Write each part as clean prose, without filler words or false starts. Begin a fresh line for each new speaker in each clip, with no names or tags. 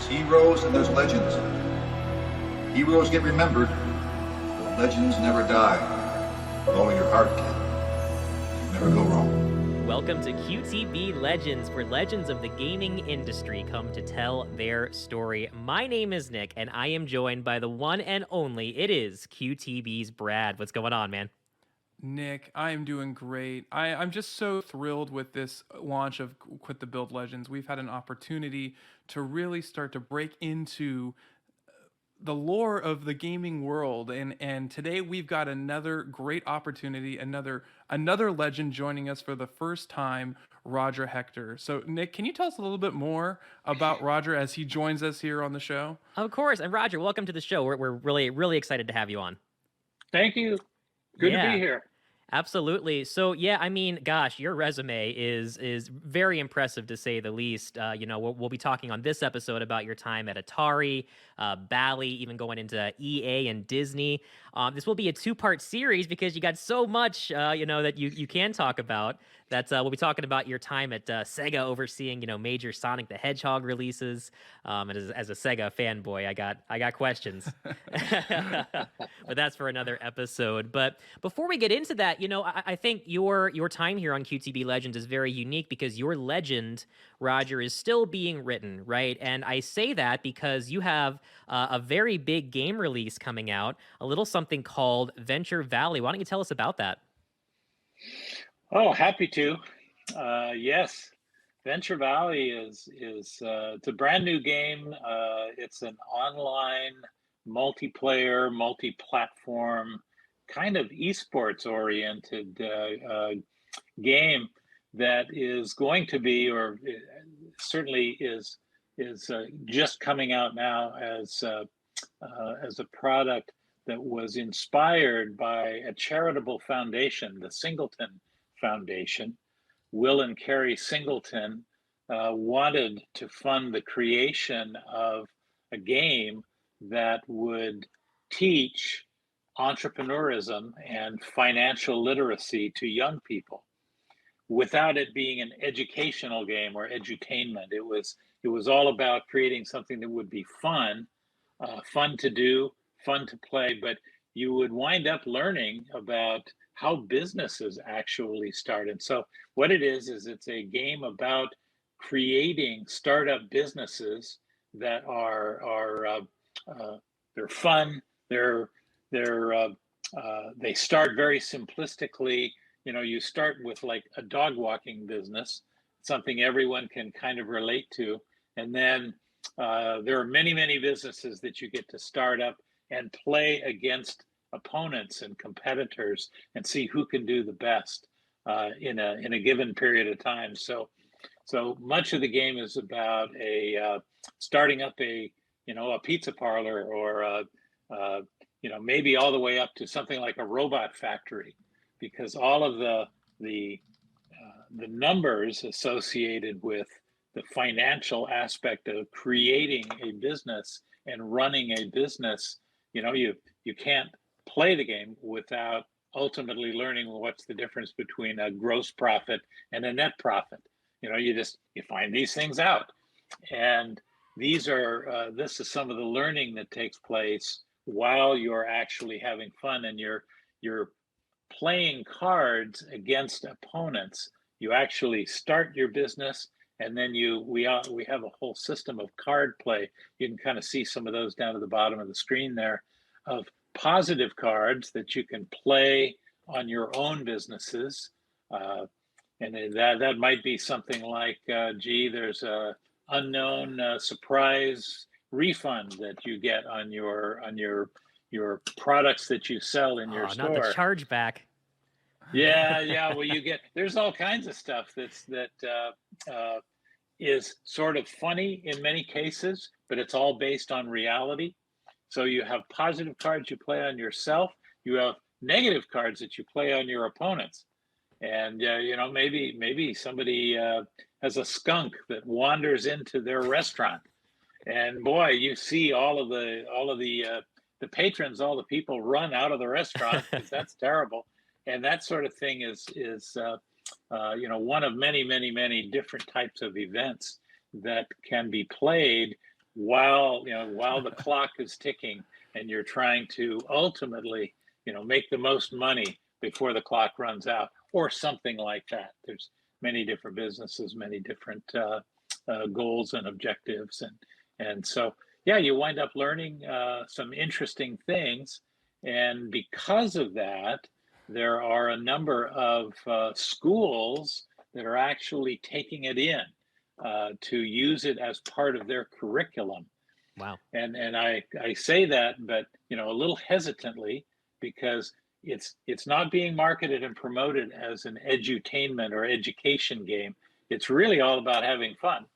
heroes and there's legends. Heroes get remembered, but legends never die. Follow your heart, kid. Never go wrong.
Welcome to QTB Legends, where legends of the gaming industry come to tell their story. My name is Nick, and I am joined by the one and only, it is QTB's Brad. What's going on, man?
Nick, I am doing great. I'm just so thrilled with this launch of Quit the Build Legends. We've had an opportunity to really start to break into the lore of the gaming world, and today we've got another great opportunity, another legend joining us for the first time, Roger Hector. So Nick, can you tell us a little bit more about Roger as he joins us here on the show?
Of course, and Roger, welcome to the show. We're really excited to have you on.
Thank you. Good to be here.
Absolutely. So yeah, I mean, gosh, your resume is very impressive to say the least. We'll be talking on this episode about your time at Atari, Bally, even going into EA and Disney. This will be a two-part series because you got so much, that you can talk about. We'll be talking about your time at Sega, overseeing major Sonic the Hedgehog releases. And as a Sega fanboy, I got questions, but that's for another episode. But before we get into that, I think your time here on QTB Legends is very unique because your legend, Roger, is still being written, right? And I say that because you have a very big game release coming out, a little something called Venture Valley. Why don't you tell us about that?
Oh, happy to. Yes, Venture Valley is it's a brand new game. It's an online multiplayer, multi-platform kind of esports oriented game that is going to be, or certainly is just coming out now as a product that was inspired by a charitable foundation, the Singleton Foundation. Will and Carrie Singleton wanted to fund the creation of a game that would teach entrepreneurism and financial literacy to young people without it being an educational game or edutainment. It was all about creating something that would be fun, fun to do, fun to play, but you would wind up learning about how businesses actually start. And so what it is it's a game about creating startup businesses that are they're fun, they start very simplistically. You start with like a dog walking business, something everyone can kind of relate to. And then there are many businesses that you get to start up and play against opponents and competitors and see who can do the best in a given period of time. So much of the game is about starting up a pizza parlor, or maybe all the way up to something like a robot factory, because all of the numbers associated with the financial aspect of creating a business and running a business, you can't play the game without ultimately learning what's the difference between a gross profit and a net profit. You find these things out, and this is some of the learning that takes place while you're actually having fun, and you're playing cards against opponents. You actually start your business, and then we have a whole system of card play. You can kind of see some of those down at the bottom of the screen there, of positive cards that you can play on your own businesses. And that might be something like, there's a unknown surprise refund that you get on your products that you sell in your store.
Not the chargeback.
Yeah. Well, there's all kinds of stuff that is sort of funny in many cases, but it's all based on reality. So you have positive cards you play on yourself. You have negative cards that you play on your opponents. And maybe somebody has a skunk that wanders into their restaurant, and boy, you see all of the patrons, all the people run out of the restaurant because that's terrible. And that sort of thing is one of many different types of events that can be played while the clock is ticking, and you're trying to ultimately, make the most money before the clock runs out, or something like that. There's many different businesses, many different goals and objectives, and so yeah, you wind up learning some interesting things, and because of that, there are a number of schools that are actually taking it in to use it as part of their curriculum.
Wow.
And I say that, but a little hesitantly, because it's not being marketed and promoted as an edutainment or education game. It's really all about having fun.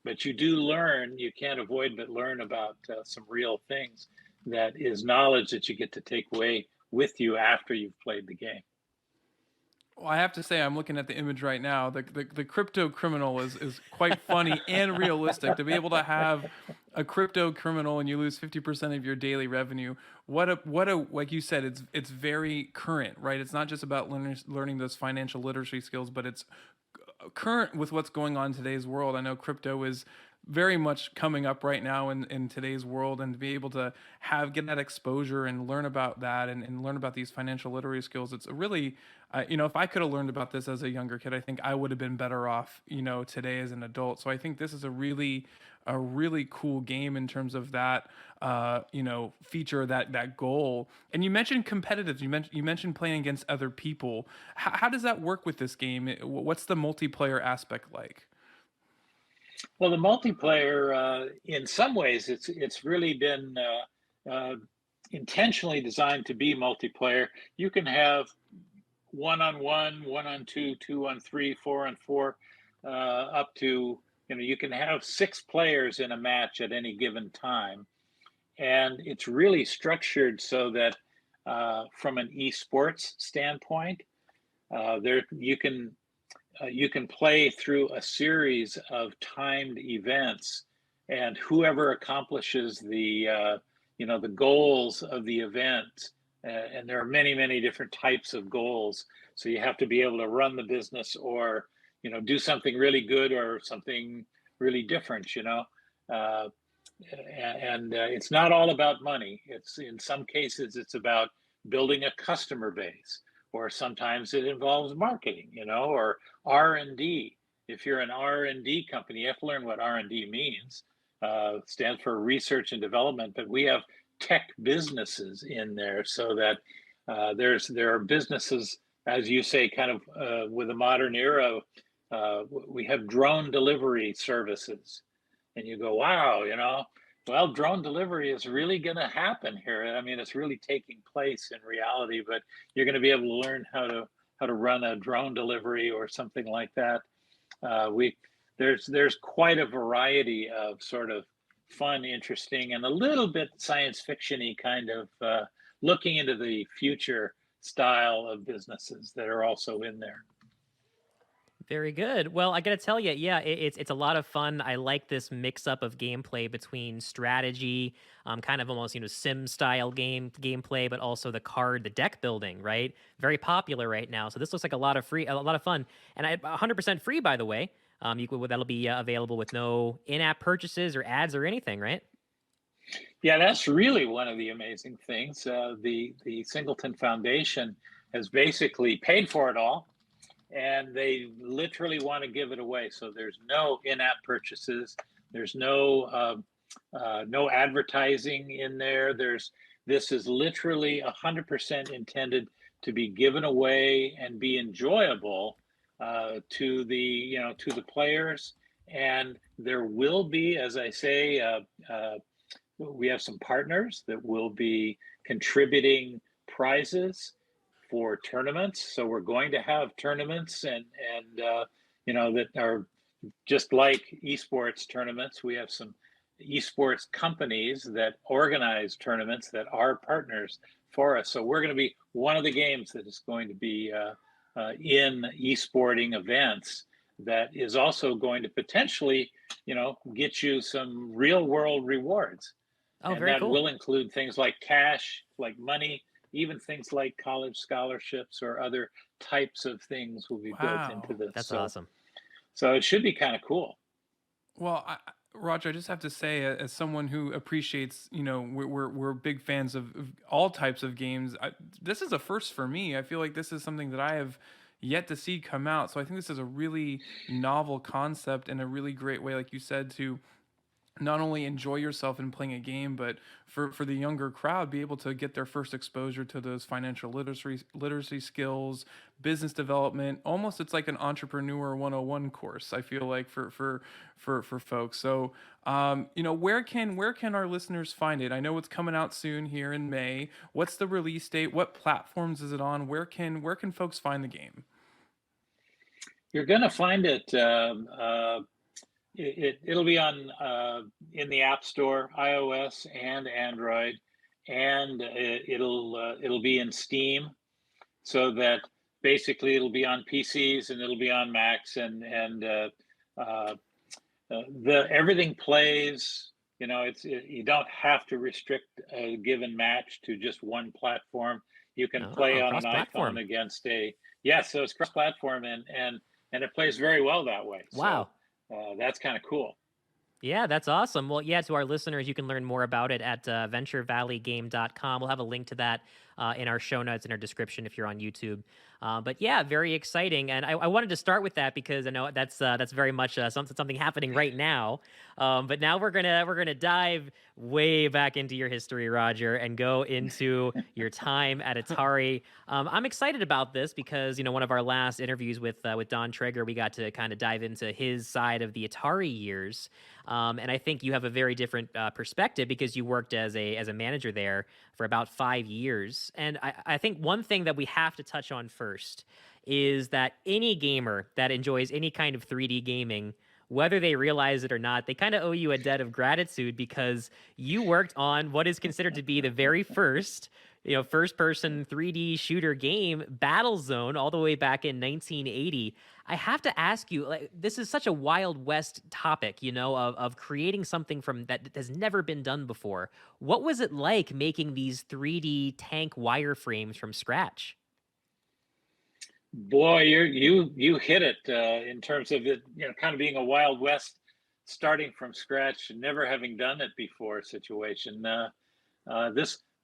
But you do learn, you can't avoid but learn about some real things that is knowledge that you get to take away with you after you've played the game.
Well, I have to say, I'm looking at the image right now. The crypto criminal is quite funny and realistic. To be able to have a crypto criminal and you lose 50% of your daily revenue. What a like you said, it's very current, right? It's not just about learning those financial literacy skills, but it's current with what's going on in today's world. I know crypto is very much coming up right now in today's world, and to be able to get that exposure and learn about that and learn about these financial literacy skills, it's a really if I could have learned about this as a younger kid, I think I would have been better off today as an adult. So I think this is a really cool game in terms of that feature, that goal. And you mentioned competitive, you mentioned playing against other people. How does that work with this game? What's the multiplayer aspect like?
Well, the multiplayer, in some ways, it's really been intentionally designed to be multiplayer. You can have 1-on-1, 1-on-2, 2-on-3, 4-on-4, up to you can have 6 players in a match at any given time, and it's really structured so that from an esports standpoint, there you can play through a series of timed events, and whoever accomplishes the the goals of the event, and there are many different types of goals. So you have to be able to run the business, or do something really good, or something really different. And it's not all about money. It's in some cases it's about building a customer base, or sometimes it involves marketing, or R&D. If you're an R&D company, you have to learn what R&D means. Stands for research and development, but we have tech businesses in there, so that there are businesses, as you say, kind of with the modern era. We have drone delivery services, and you go, wow, well, drone delivery is really going to happen here. I mean, it's really taking place in reality, but you're going to be able to learn how to run a drone delivery or something like that. There's quite a variety of sort of fun, interesting, and a little bit science fiction-y kind of looking into the future style of businesses that are also in there.
Very good. Well, I gotta tell you, yeah, it's a lot of fun. I like this mix up of gameplay between strategy, kind of almost sim style gameplay, but also the deck building, right? Very popular right now. So this looks like a lot of fun, and 100% free, by the way. That'll be available with no in-app purchases or ads or anything, right?
Yeah, that's really one of the amazing things. The Singleton Foundation has basically paid for it all, and they literally want to give it away. So there's no in-app purchases. There's no advertising in there. This is literally 100% intended to be given away and be enjoyable to the players. And there will be, as I say, we have some partners that will be contributing prizes for tournaments. So we're going to have tournaments, and that are just like esports tournaments. We have some esports companies that organize tournaments that are partners for us. So we're going to be one of the games that is going to be in esporting events, that is also going to potentially get you some real world rewards.
Oh,
and
very
that
cool.
will include things like cash, like money, even things like college scholarships or other types of things will be built into this.
That's awesome.
So it should be kind of cool.
Well, Roger, I just have to say, as someone who appreciates, we're big fans of all types of games. This is a first for me. I feel like this is something that I have yet to see come out. So I think this is a really novel concept and a really great way, like you said, to not only enjoy yourself in playing a game, but for the younger crowd, be able to get their first exposure to those financial literacy skills, business development. Almost, it's like an entrepreneur 101 course. I feel like for folks. So, where can our listeners find it? I know it's coming out soon here in May. What's the release date? What platforms is it on? Where can folks find the game?
You're going to find it. It'll be on in the App Store, iOS and Android, and it'll be in Steam, so that basically it'll be on PCs and it'll be on Macs, and the everything plays. You don't have to restrict a given match to just one platform. You can play
Oh,
on an
cross-platform.
iPhone against a so it's cross-platform, and it plays very well that way.
Wow.
So that's kind of cool.
Yeah, that's awesome. Well, yeah, to our listeners, you can learn more about it at venturevalley.game.com. We'll have a link to that in our show notes, in our description if you're on YouTube. But yeah, very exciting. And I wanted to start with that because I know that's very much something happening right now. But now we're gonna dive way back into your history, Roger, and go into your time at Atari. I'm excited about this because one of our last interviews with Don Traeger, we got to kind of dive into his side of the Atari years. And I think you have a very different perspective because you worked as a manager there for about 5 years. And I think one thing that we have to touch on first is that any gamer that enjoys any kind of 3D gaming, whether they realize it or not, they kind of owe you a debt of gratitude because you worked on what is considered to be the very first first-person 3D shooter game, Battlezone, all the way back in 1980. I have to ask you, like, this is such a Wild West topic, of creating something from that has never been done before. What was it like making these 3D tank wireframes from scratch?
Boy, you hit it in terms of it, kind of being a Wild West, starting from scratch, and never having done it before situation.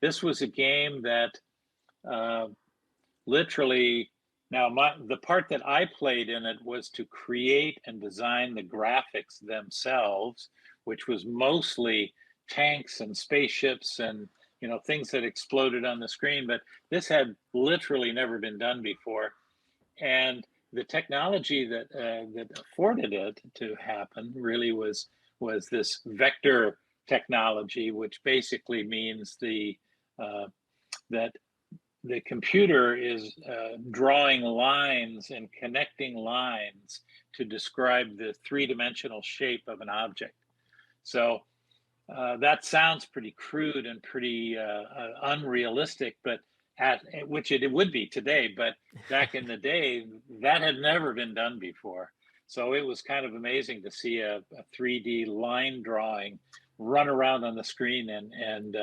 This was a game that literally, now the part that I played in it was to create and design the graphics themselves, which was mostly tanks and spaceships and things that exploded on the screen. But this had literally never been done before, and the technology that afforded it to happen really was this vector technology, which basically means that the computer is drawing lines and connecting lines to describe the three-dimensional shape of an object. So that sounds pretty crude and pretty unrealistic, but which it would be today, but back in the day, that had never been done before. So it was kind of amazing to see a 3D line drawing run around on the screen, and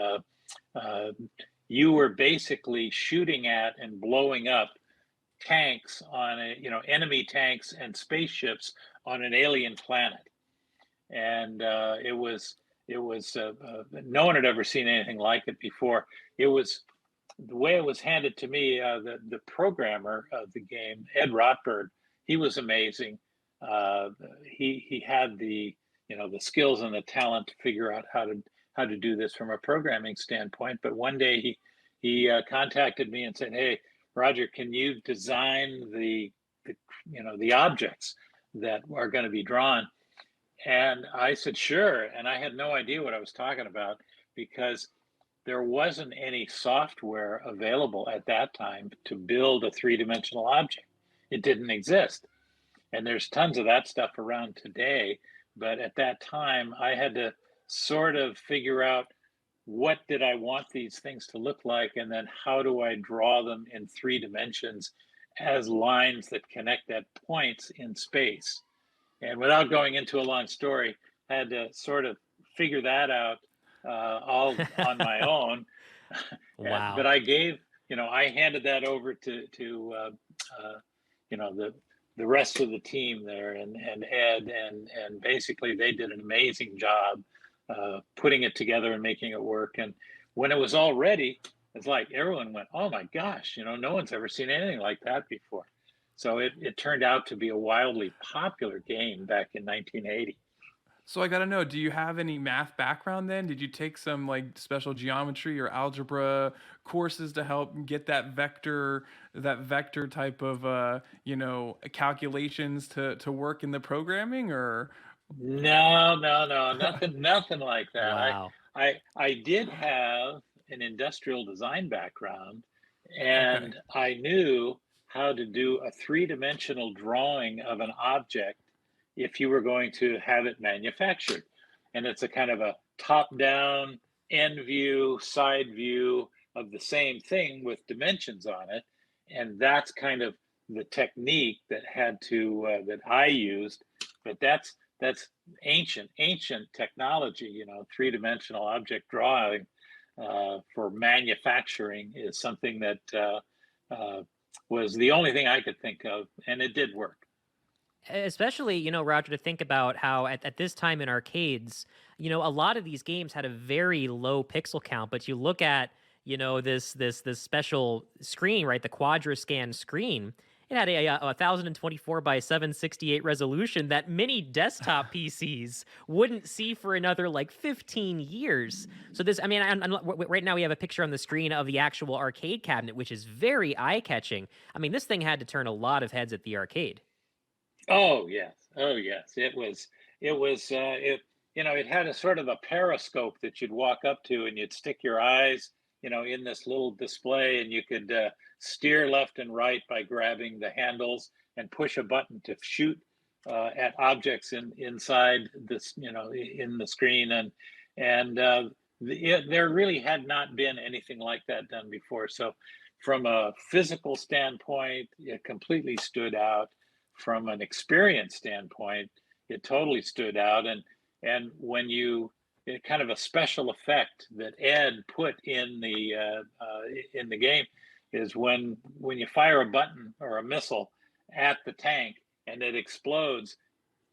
you were basically shooting at and blowing up tanks on enemy tanks and spaceships on an alien planet. And it was no one had ever seen anything like it before. It was the way it was handed to me. The programmer of the game, Ed Rotberg, he was amazing. He had the skills and the talent to figure out how to do this from a programming standpoint. But one day he contacted me and said, "Hey, Roger, can you design the objects that are going to be drawn?" And I said, "Sure." And I had no idea what I was talking about because there wasn't any software available at that time to build a three-dimensional object. It didn't exist. And there's tons of that stuff around today. But at that time, I had to sort of figure out, what did I want these things to look like? And then how do I draw them in 3 dimensions as lines that connect at points in space? And without going into a long story, I had to sort of figure that out all on my own.
Wow.
But I handed that over to the rest of the team there, and Ed, and basically they did an amazing job putting it together and making it work. And when it was all ready, it's like everyone went, "Oh my gosh, no one's ever seen anything like that before." So it turned out to be a wildly popular game back in 1980.
So I gotta know, do you have any math background then? Did you take some like special geometry or algebra courses to help get that vector type of calculations to work in the programming or
No, no, no, nothing like that.
Wow.
I did have an industrial design background,
okay.
and I knew how to do a three-dimensional drawing of an object if you were going to have it manufactured. And it's a kind of a top-down, end view, side view of the same thing with dimensions on it. And that's kind of the technique that I used. But that's ancient technology. Three-dimensional object drawing for manufacturing is something that was the only thing I could think of, and it did work.
Especially, Roger, to think about how at this time in arcades, a lot of these games had a very low pixel count, but you look at, this special screen, right? The Quadrascan screen. It had a 1024 by 768 resolution that many desktop PCs wouldn't see for another like 15 years. So this, I mean, right now we have a picture on the screen of the actual arcade cabinet, which is very eye-catching. I mean, this thing had to turn a lot of heads at the arcade.
Oh yes, oh yes. It had a sort of a periscope that you'd walk up to, and you'd stick your eyes, in this little display, and you could steer left and right by grabbing the handles and push a button to shoot at objects inside this, in the screen, and there really had not been anything like that done before. So, from a physical standpoint, it completely stood out. From an experience standpoint, it totally stood out. And when kind of a special effect that Ed put in the game is when you fire a button or a missile at the tank and it explodes,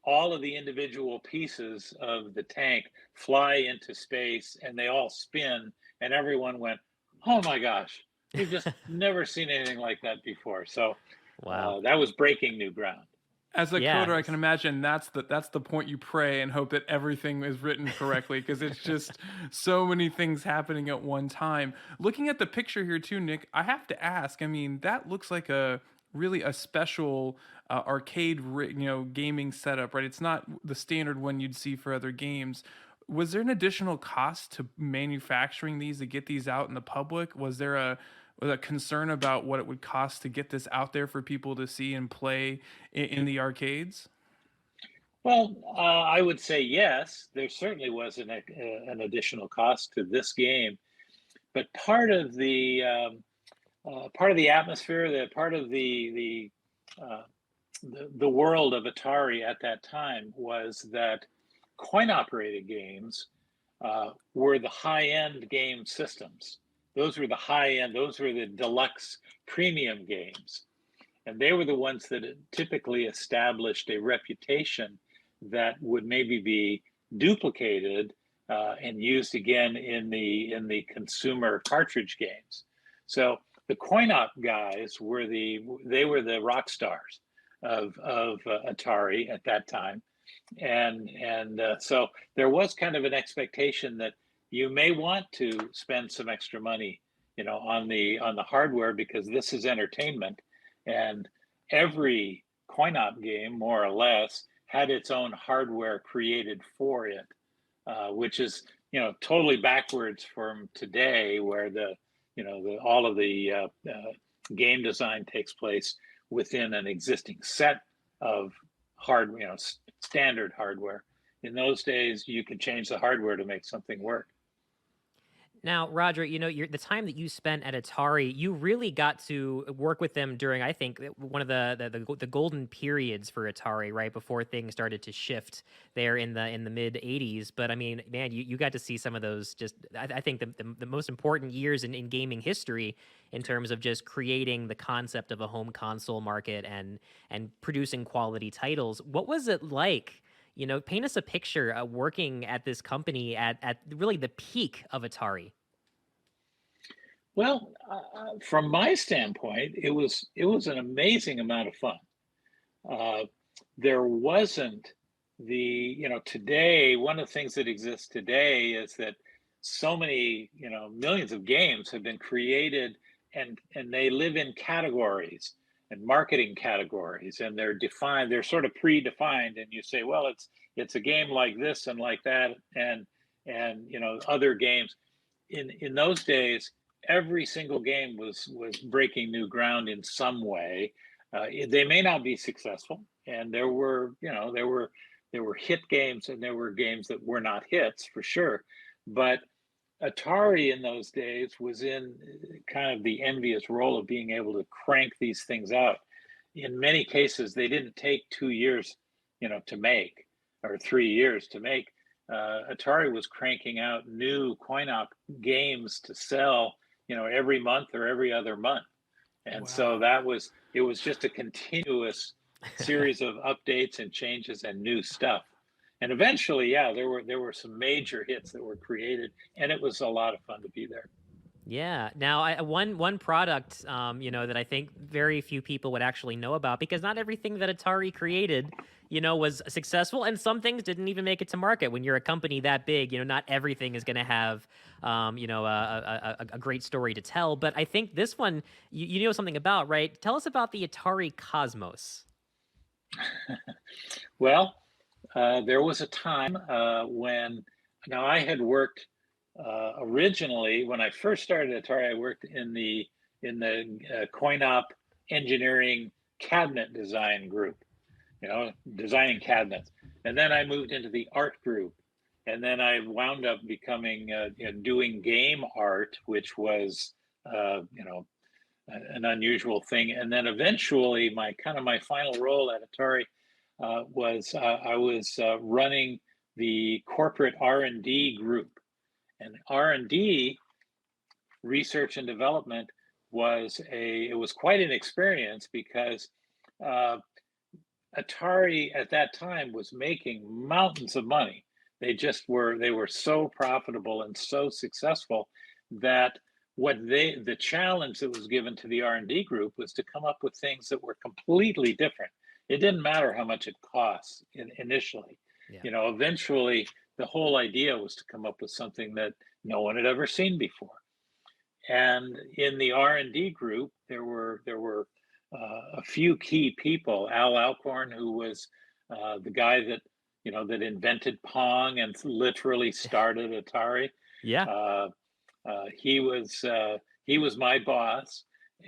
all of the individual pieces of the tank fly into space and they all spin, and everyone went, "Oh my gosh, we've just never seen anything like that before." So
Wow.
that was breaking new ground.
As a
Yeah.
coder, I can imagine that's the point you pray and hope that everything is written correctly because it's just so many things happening at one time. Looking at the picture here too, Nick, I have to ask. I mean, that looks like a really a special arcade, gaming setup, right? It's not the standard one you'd see for other games. Was there an additional cost to manufacturing these to get these out in the public? Was a concern about what it would cost to get this out there for people to see and play in the arcades?
Well, I would say yes. There certainly was an additional cost to this game, but part of the atmosphere, the part of uh, the world of Atari at that time was that coin operated games were the high end game systems. Those were the high end, those were the deluxe premium games. And they were the ones that typically established a reputation that would maybe be duplicated and used again in the consumer cartridge games. So the coin op guys were the rock stars of Atari at that time, and so there was kind of an expectation that you may want to spend some extra money, on the hardware, because this is entertainment, and every coin op game more or less had its own hardware created for it, which is totally backwards from today, where all of the game design takes place within an existing set of standard hardware. In those days, you could change the hardware to make something work.
Now, Roger, the time that you spent at Atari, you really got to work with them during, I think, one of the golden periods for Atari, right before things started to shift there in the mid '80s. But I mean, man, you got to see some of those. Just, I think the most important years in gaming history in terms of just creating the concept of a home console market and producing quality titles. What was it like? Paint us a picture working at this company at really the peak of Atari.
Well, from my standpoint, it was an amazing amount of fun. Uh, there wasn't today, one of the things that exists today is that so many, millions of games have been created, and they live in categories and marketing categories, and they're sort of predefined, and you say, well, it's a game like this and like that, and other games. In those days, every single game was breaking new ground in some way. They may not be successful, and there were hit games, and there were games that were not hits for sure. But Atari in those days was in kind of the envious role of being able to crank these things out. In many cases, they didn't take 2 years, to make, or 3 years to make. Atari was cranking out new coin-op games to sell, every month or every other month. And so
Wow.
it was just a continuous series of updates and changes and new stuff. And eventually, yeah, there were some major hits that were created, and it was a lot of fun to be there.
Yeah. Now, one product, that I think very few people would actually know about because not everything that Atari created, was successful, and some things didn't even make it to market. When you're a company that big, not everything is going to have, a great story to tell. But I think this one, you know something about, right? Tell us about the Atari Cosmos.
Well, there was a time when now I had worked originally when I first started Atari. I worked in the coin-op engineering cabinet design group, designing cabinets, and then I moved into the art group, and then I wound up becoming doing game art, which was an unusual thing. And then eventually, my final role at Atari was I was running the corporate R&D group, and R&D, research and development, it was quite an experience because uh, Atari at that time was making mountains of money. They were so profitable and so successful that the challenge that was given to the R&D group was to come up with things that were completely different. It didn't matter how much it cost initially.
Yeah.
Eventually the whole idea was to come up with something that no one had ever seen before. And in the R&D group, there were a few key people. Al Alcorn, who was the guy that invented Pong and literally started Atari.
Yeah.
Uh, he was my boss,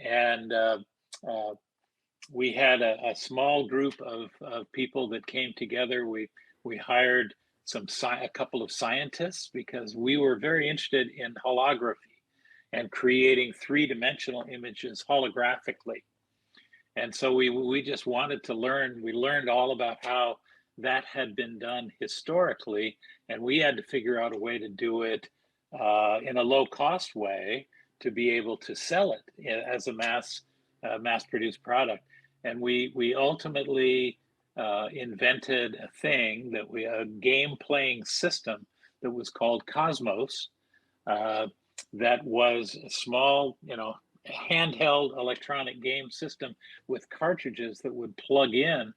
and we had a small group of people that came together. We hired a couple of scientists because we were very interested in holography and creating three-dimensional images holographically. And so we just wanted to learn. We learned all about how that had been done historically, and we had to figure out a way to do it in a low-cost way to be able to sell it as a mass-produced product. And we ultimately invented a game playing system that was called Cosmos. That was a small, handheld electronic game system with cartridges that would plug in,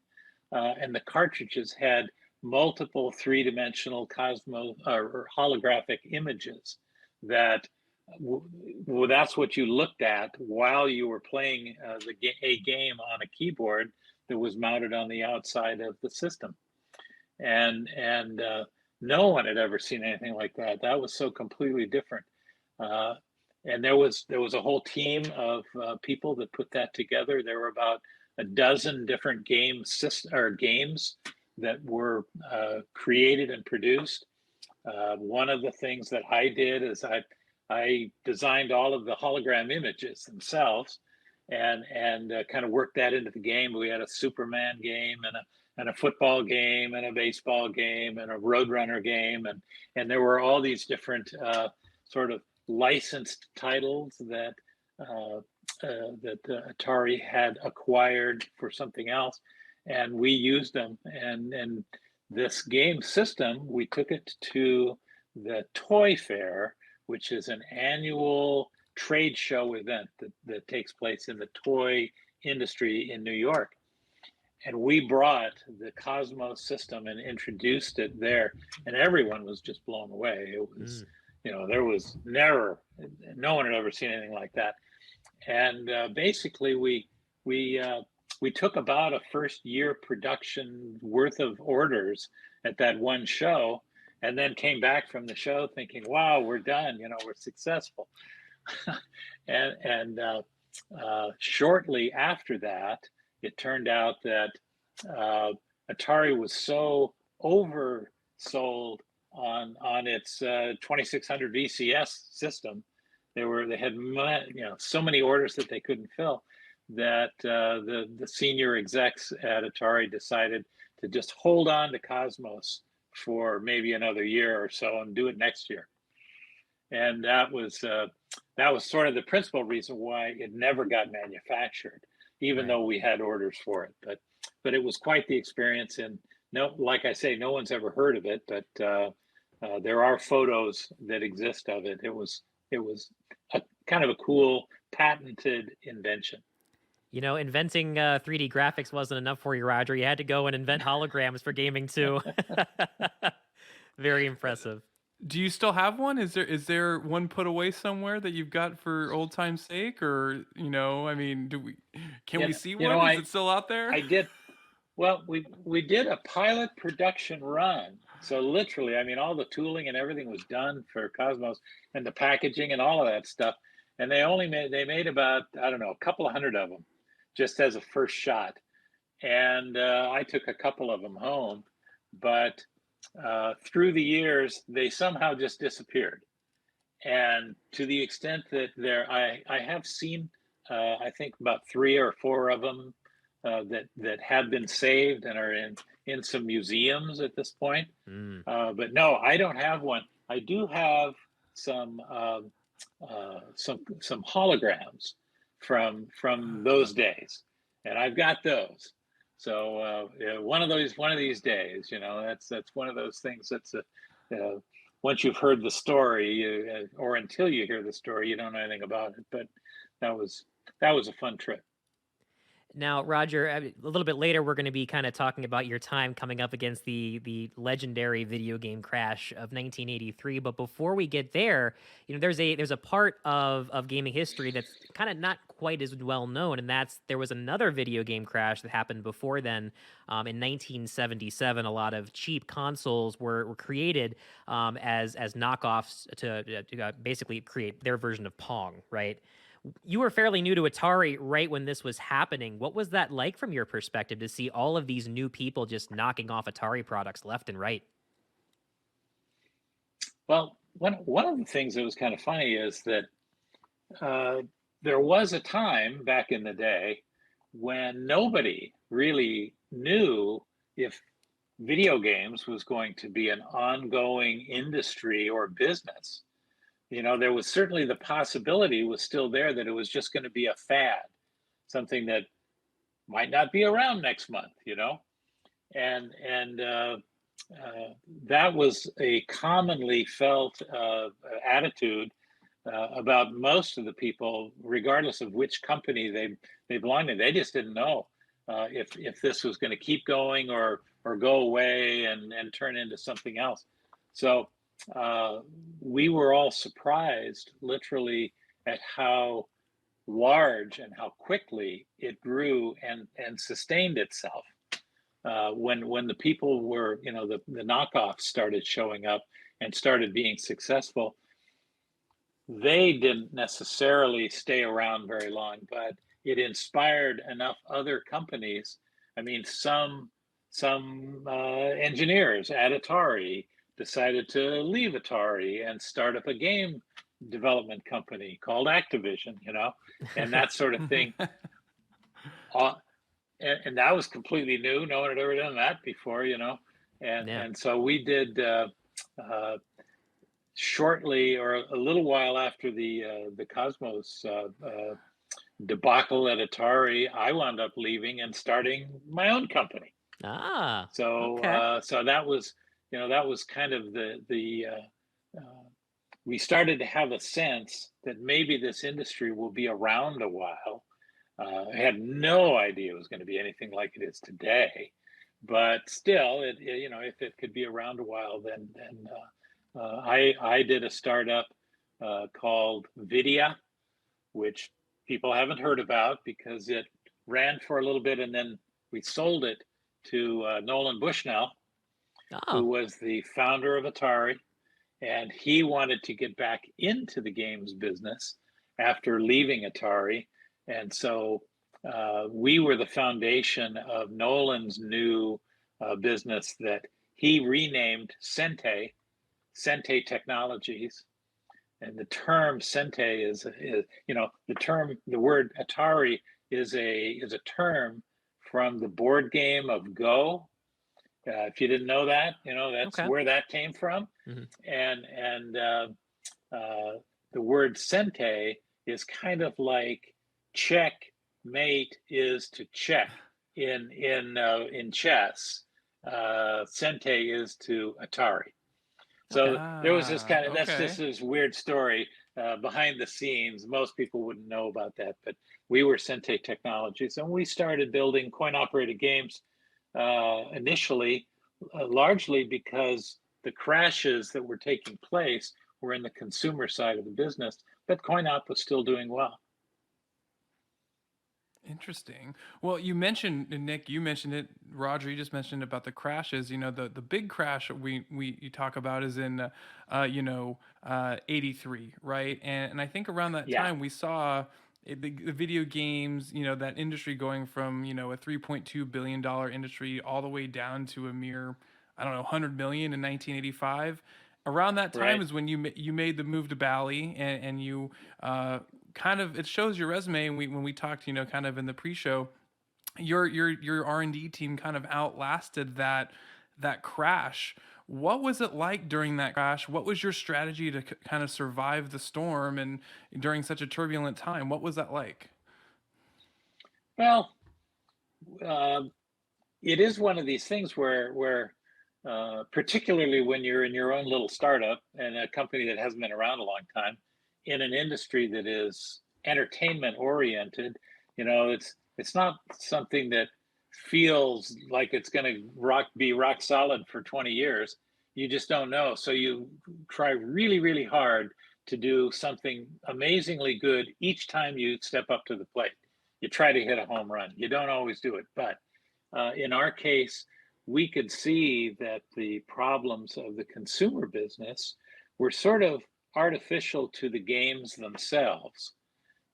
and the cartridges had multiple three-dimensional Cosmos or holographic images that that's what you looked at while you were playing a game on a keyboard that was mounted on the outside of the system. And no one had ever seen anything like that. That was so completely different. Uh, and there was a whole team of people that put that together. There were about a dozen different games that were created and produced. One of the things that I did is I designed all of the hologram images themselves, and kind of worked that into the game. We had a Superman game and a football game and a baseball game and a Roadrunner game, and there were all these different sort of licensed titles that Atari had acquired for something else, and we used them. And this game system, we took it to the Toy Fair, which is an annual trade show event that takes place in the toy industry in New York. And we brought the Cosmos system and introduced it there, and everyone was just blown away. It was, there was no one had ever seen anything like that. And basically, we took about a first year production worth of orders at that one show, and then came back from the show thinking, "Wow, we're done. We're successful." and shortly after that, it turned out that Atari was so oversold on its 2600 VCS system. They had so many orders that they couldn't fill, that the senior execs at Atari decided to just hold on to Cosmos for maybe another year or so and do it next year. And that was sort of the principal reason why it never got manufactured, even though we had orders for it. But it was quite the experience. And like I say, no one's ever heard of it, but there are photos that exist of it. It was a kind of a cool patented invention.
Inventing 3D graphics wasn't enough for you, Roger. You had to go and invent holograms for gaming too. Very impressive.
Do you still have one? Is there one put away somewhere that you've got for old time's sake, or can we see one? Is it still out there?
I did. Well, we did a pilot production run. So literally, all the tooling and everything was done for Cosmos, and the packaging and all of that stuff. And they made about, I don't know, a couple of hundred of them just as a first shot. And I took a couple of them home, but through the years, they somehow just disappeared. And to the extent that I have seen, I think about 3 or 4 of them that have been saved and are in some museums at this point. But no, I don't have one. I do have some holograms from those days, and I've got those. So one of these days, that's one of those things that's once you've heard the story, or until you hear the story, you don't know anything about it. But that was a fun trip.
Now, Roger, a little bit later, we're going to be kind of talking about your time coming up against the legendary video game crash of 1983. But before we get there, there's a part of gaming history that's kind of not quite as well known, and there was another video game crash that happened before then. In 1977, a lot of cheap consoles were created as knockoffs to basically create their version of Pong, right? You were fairly new to Atari right when this was happening. What was that like from your perspective to see all of these new people just knocking off Atari products left and right?
Well, one of the things that was kind of funny is that there was a time back in the day when nobody really knew if video games was going to be an ongoing industry or business. There was certainly the possibility was still there that it was just going to be a fad, something that might not be around next month, and that was a commonly felt attitude about most of the people, regardless of which company they belonged to. They just didn't know if this was going to keep going or go away and turn into something else. So we were all surprised, literally, at how large and how quickly it grew and sustained itself. When the people were, the knockoffs started showing up and started being successful, they didn't necessarily stay around very long, but it inspired enough other companies. Some engineers at Atari decided to leave Atari and start up a game development company called Activision, and that sort of thing. Uh, and that was completely new. No one had ever done that before,
Yeah.
and so we did shortly or a little while after the Cosmos debacle at Atari. I wound up leaving and starting my own company.
Ah,
So
okay.
so that was that was kind of the we started to have a sense that maybe this industry will be around a while. I had no idea it was going to be anything like it is today, but still, if it could be around a while, then I did a startup called Vidya, which people haven't heard about because it ran for a little bit, and then we sold it to Nolan Bushnell, who
Oh,
was the founder of Atari, and he wanted to get back into the games business after leaving Atari. And so we were the foundation of Nolan's new business that he renamed Sente Technologies. And the term Sente is the word Atari is a term from the board game of Go. If you didn't know that, that's
okay.
where that came from.
Mhm.
And the word Sente is kind of like checkmate is to check in chess. Sente is to Atari. So there was this kind of that's just
Okay.
this weird story behind the scenes. Most people wouldn't know about that, but we were Sente Technologies, and we started building coin-operated games initially, largely because the crashes that were taking place were in the consumer side of the business, but coin-op was still doing well.
Interesting. Well, you mentioned, and Nick, you mentioned it. Roger, you just mentioned about the crashes. The big crash we you talk about is in '83, right? And I think around that
Yeah,
time we saw the video games, that industry going from a $3.2 billion industry all the way down to a mere, I don't know, 100 million in 1985. Around that time
right.
is when you made the move to Bali, and you kind of, it shows your resume. And when we talked, kind of in the pre-show, your R&D team kind of outlasted that crash. What was it like during that crash? What was your strategy to kind of survive the storm and during such a turbulent time? What was that like?
Well, uh, it is one of these things where particularly when you're in your own little startup and a company that hasn't been around a long time in an industry that is entertainment oriented, it's not something that feels like it's going to be rock solid for 20 years. You just don't know. So you try really, really hard to do something amazingly good each time you step up to the plate. You try to hit a home run. You don't always do it, but in our case, we could see that the problems of the consumer business were sort of artificial to the games themselves.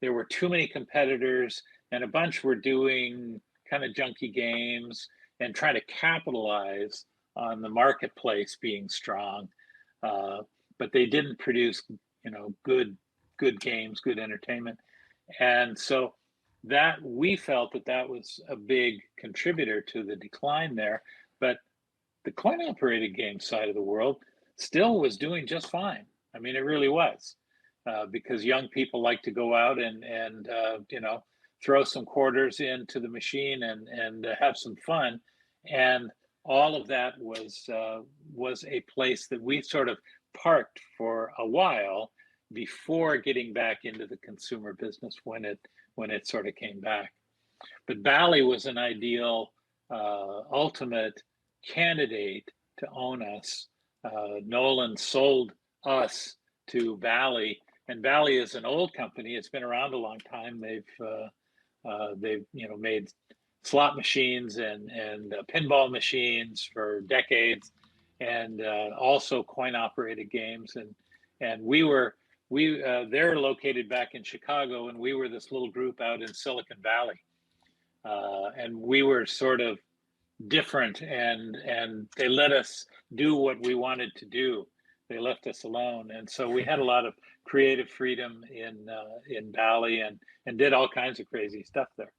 There were too many competitors, and a bunch were doing kind of junky games and trying to capitalize on the marketplace being strong. Uh, but they didn't produce, good games, good entertainment. And so that we felt that was a big contributor to the decline there. But the coin operated game side of the world still was doing just fine. I mean, it really was, because young people like to go out and throw some quarters into the machine and have some fun, and all of that was a place that we sort of parked for a while before getting back into the consumer business when it sort of came back. But Bally was an ideal ultimate candidate to own us. Nolan sold us to Bally, and Bally is an old company. It's been around a long time. They've made slot machines and pinball machines for decades, and also coin operated games. And they're located back in Chicago, and we were this little group out in Silicon Valley, and we were sort of different, and they let us do what we wanted to do. they left us alone. And so we had a lot of creative freedom in Bali, and did all kinds of crazy stuff there.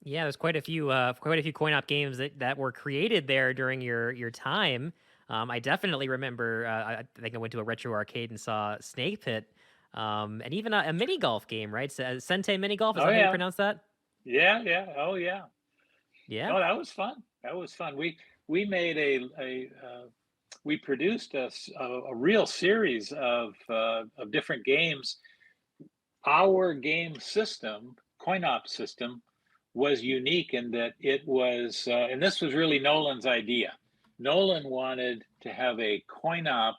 Yeah, there's quite a few coin-op games that were created there during your time. I definitely remember. I think I went to a retro arcade and saw Snake Pit, and even a mini golf game, right? Sente mini golf. Is
Oh
that how you
yeah,
pronounce that?
yeah. Oh yeah.
Yeah.
Oh, that was fun. That was fun. We made we produced a real series of different games. Our game system, coin-op system, was unique in that it was, and this was really Nolan's idea. Nolan wanted to have a coin-op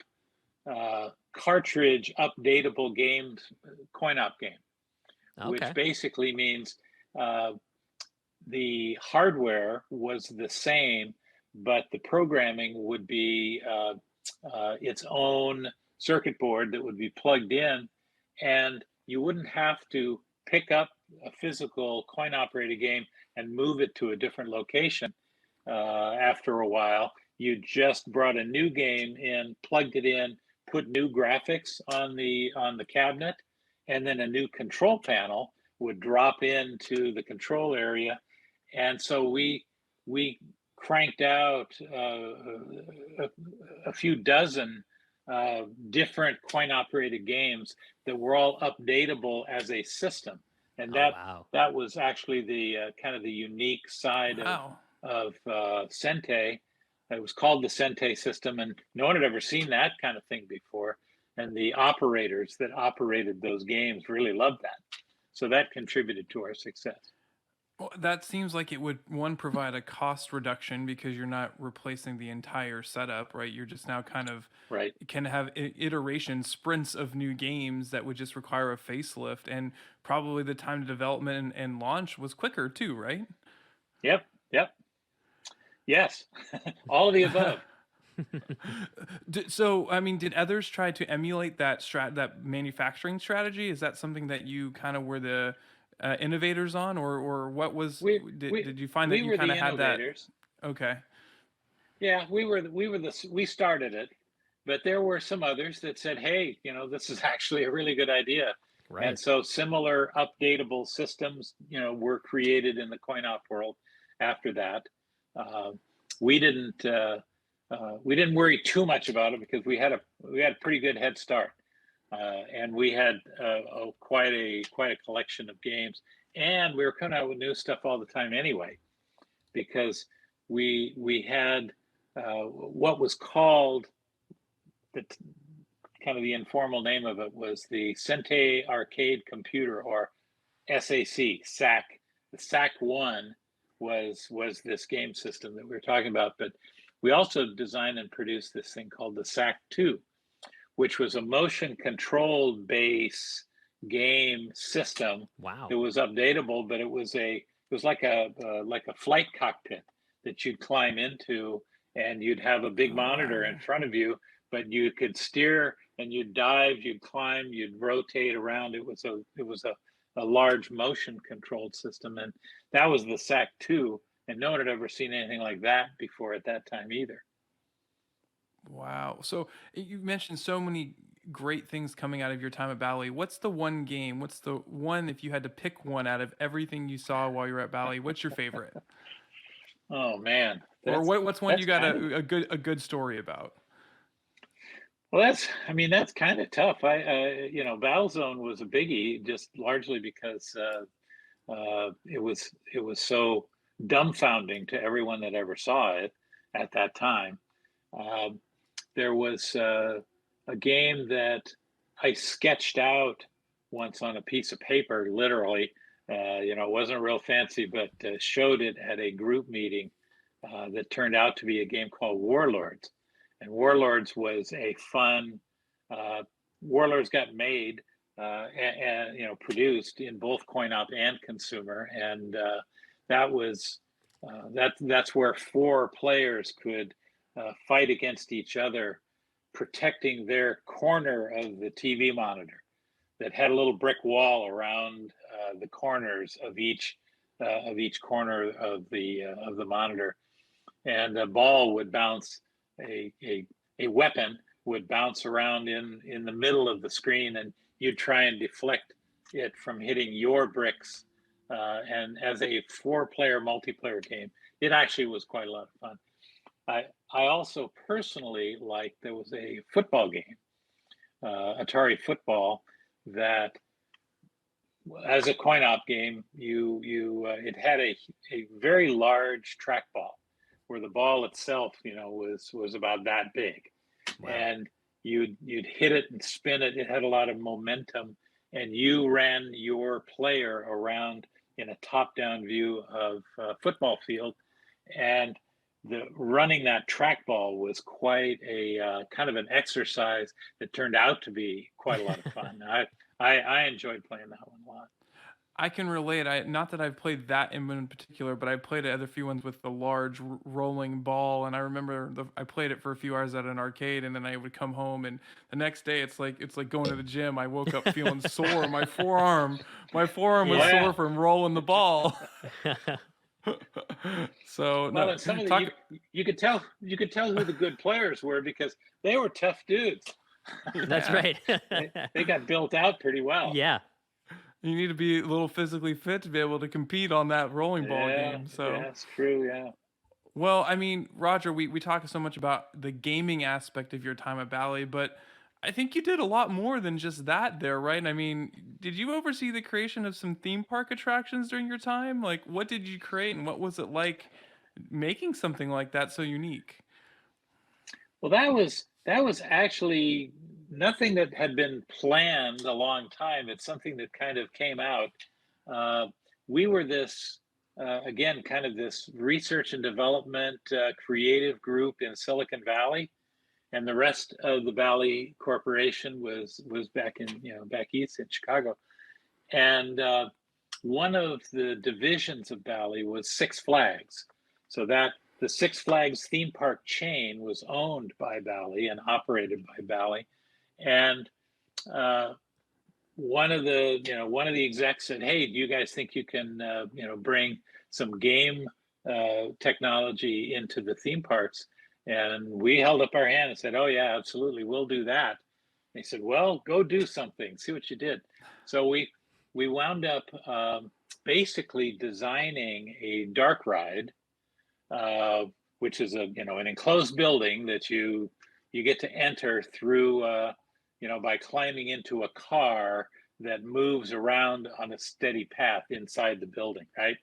cartridge updatable game, coin-op game, which
Okay.
basically means uh, the hardware was the same, but the programming would be its own circuit board that would be plugged in, and you wouldn't have to pick up a physical coin operated game and move it to a different location after a while. You just brought a new game in, plugged it in, put new graphics on the cabinet, and then a new control panel would drop into the control area. And so we cranked out a few dozen different coin operated games that were all updatable as a system, and
Oh wow.
that was actually the kind of the unique side
Wow.
of Sente. It was called the Sente system, and no one had ever seen that kind of thing before. And the operators that operated those games really loved that, so that contributed to our success.
Well, that seems like it would one provide a cost reduction because you're not replacing the entire setup, right? You're just now kind of
Right.
can have iteration sprints of new games that would just require a facelift, and probably the time to development and launch was quicker too, right?
Yep. Yep. Yes. All of the above.
So, I mean, did others try to emulate that manufacturing strategy? Is that something that you kind of were the innovators on, or what was
we
did you find that
we
you
were
kind
the
of had that?
innovators.
Okay.
Yeah, we started it, but there were some others that said, "Hey, this is actually a really good idea." And
Right.
so similar updatable systems, were created in the coin op world after that. Uh, we didn't we didn't worry too much about it because we had a pretty good head start, and we had quite a collection of games, and we were coming out with new stuff all the time anyway, because we had what was called the kind of the informal name of it was the Sente Arcade Computer, or SAC, SAC. The SAC one was this game system that we were talking about, but we also designed and produced this thing called the SAC 2, which was a motion controlled base game system
Wow.
that was updatable, but it was like a flight cockpit that you'd climb into, and you'd have a big
Oh
monitor in
wow.
front of you, but you could steer and you'd dive, you'd climb, you'd rotate around. It was a large motion controlled system, and that was the SAC 2, and no one had ever seen anything like that before at that time either.
Wow. So you mentioned so many great things coming out of your time at Bally. What's the one game? What's the one, if you had to pick one out of everything you saw while you were at Bally, what's your favorite?
Oh man,
Or
that's
what's one you
that's
got
kind of
a good story about?
well, I mean, that's kind of tough. Battlezone was a biggie, just largely because it was so dumbfounding to everyone that ever saw it at that time. Um, there was a game that I sketched out once on a piece of paper, literally. It wasn't real fancy, but showed it at a group meeting that turned out to be a game called Warlords. And Warlords was a fun. Uh, Warlords got made and produced in both coin op and consumer, and that was that's where four players could fight against each other, protecting their corner of the TV monitor that had a little brick wall around the corners of each corner of the monitor, and a ball would bounce a a weapon would bounce around in the middle of the screen, and you'd try and deflect it from hitting your bricks. And as a 4-player multiplayer game, it actually was quite a lot of fun. I also personally liked, there was a football game, Atari Football, that as a coin-op game, it had a very large trackball, where the ball itself, was about that big.
Wow.
And you'd hit it and spin it. It had a lot of momentum, and you ran your player around in a top-down view of a football field, and running that trackball was quite a kind of an exercise that turned out to be quite a lot of fun. I enjoyed playing that one a lot.
I can relate. Not that I've played that in particular, but I played other few ones with the large rolling ball, and I remember I played it for a few hours at an arcade, and then I would come home, and the next day it's like going to the gym. I woke up feeling sore. My forearm was sore from rolling the ball. So
well, and some of you could tell who the good players were, because they were tough dudes.
That's right.
they got built out pretty well.
Yeah.
You need to be a little physically fit to be able to compete on that rolling ball game. So
that's true. Yeah.
Well, I mean, Roger, we talk so much about the gaming aspect of your time at Bally, but I think you did a lot more than just that there, right? I mean, did you oversee the creation of some theme park attractions during your time? Like, what did you create, and what was it like making something like that so unique?
Well, that was actually nothing that had been planned a long time. It's something that kind of came out. We were this, again, kind of this research and development creative group in Silicon Valley, and the rest of the Bally Corporation was back back east in Chicago. And one of the divisions of Bally was Six Flags, so that the Six Flags theme park chain was owned by Bally and operated by Bally. And one of the execs said, "Hey, do you guys think you can bring some game technology into the theme parks?" And we held up our hand and said, "Oh yeah, absolutely, we'll do that." And he said, "Well, go do something, see what you did." So we wound up basically designing a dark ride, which is an enclosed building that you get to enter through by climbing into a car that moves around on a steady path inside the building, right?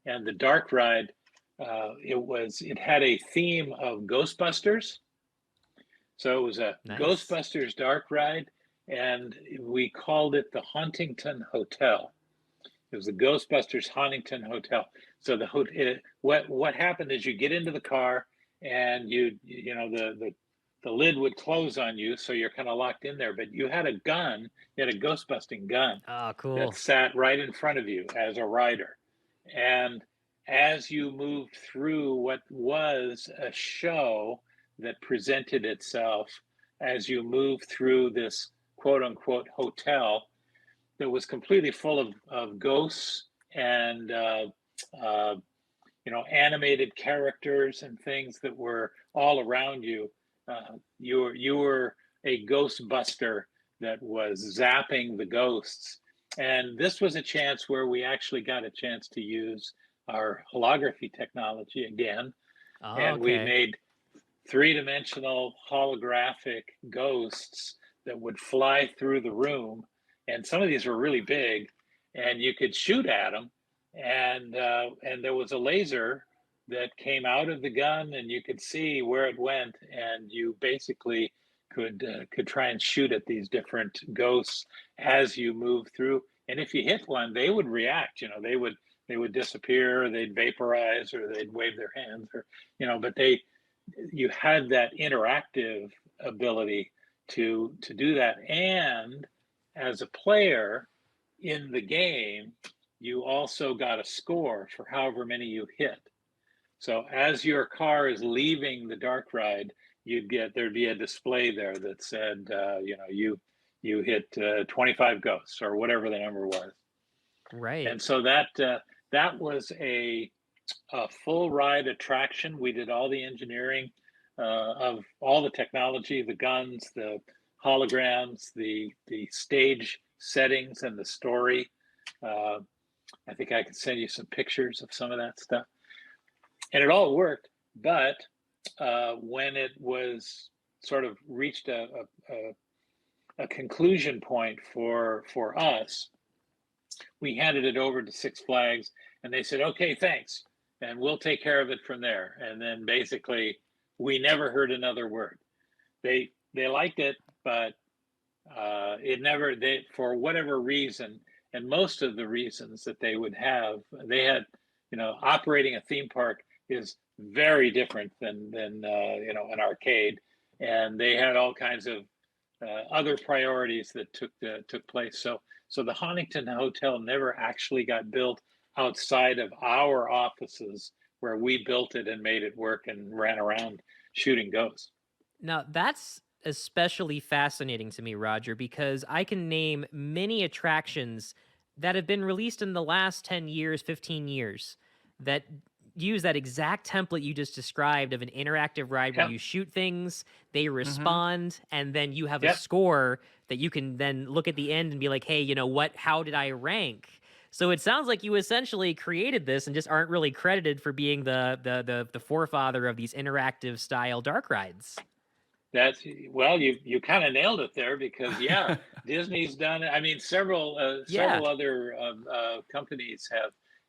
And the dark ride, it had a theme of Ghostbusters. So it was a
Nice.
Ghostbusters dark ride, and we called it the Hauntington Hotel. It was the Ghostbusters Hauntington Hotel. So what happened is you get into the car, and the lid would close on you, so you're kind of locked in there. But you had a gun, you had a ghost busting gun.
Oh, cool.
That sat right in front of you as a rider. And as you moved through what was a show that presented itself, as you moved through this quote unquote hotel that was completely full of ghosts and animated characters and things that were all around you. You were a ghost buster that was zapping the ghosts. And this was a chance where we actually got a chance to use our holography technology again.
Oh,
and
okay.
we made 3-dimensional holographic ghosts that would fly through the room. And some of these were really big, and you could shoot at them. And there was a laser that came out of the gun, and you could see where it went, and you basically could try and shoot at these different ghosts as you move through. And if you hit one, they would react. They would disappear, or they'd vaporize, or they'd wave their hands, or but you had that interactive ability to do that. And as a player in the game, you also got a score for however many you hit. So as your car is leaving the dark ride, there'd be a display there that said, you hit 25 ghosts, or whatever the number was.
Right.
And so that was a full ride attraction. We did all the engineering. of all the technology, the guns, the holograms, the stage settings, and the story. I think I can send you some pictures of some of that stuff, and it all worked. But when it was sort of reached a conclusion point for us, we handed it over to Six Flags, and they said, "Okay, thanks, and we'll take care of it from there." And then basically, we never heard another word. They liked it, but it never. They, for whatever reason, and most of the reasons that they would have, they had, operating a theme park is very different than an arcade, and they had all kinds of other priorities that took place. So the Huntington Hotel never actually got built outside of our offices, where we built it and made it work and ran around shooting ghosts.
Now, that's especially fascinating to me, Roger, because I can name many attractions that have been released in the last 10 years, 15 years that use that exact template you just described of an interactive ride where you shoot things, they respond, and then you have a score that you can then look at the end and be like, hey, you know what? How did I rank? So it sounds like you essentially created this and just aren't really credited for being the forefather of these interactive style dark rides.
Well, you kind of nailed it there, because Disney's done it. I mean, several other companies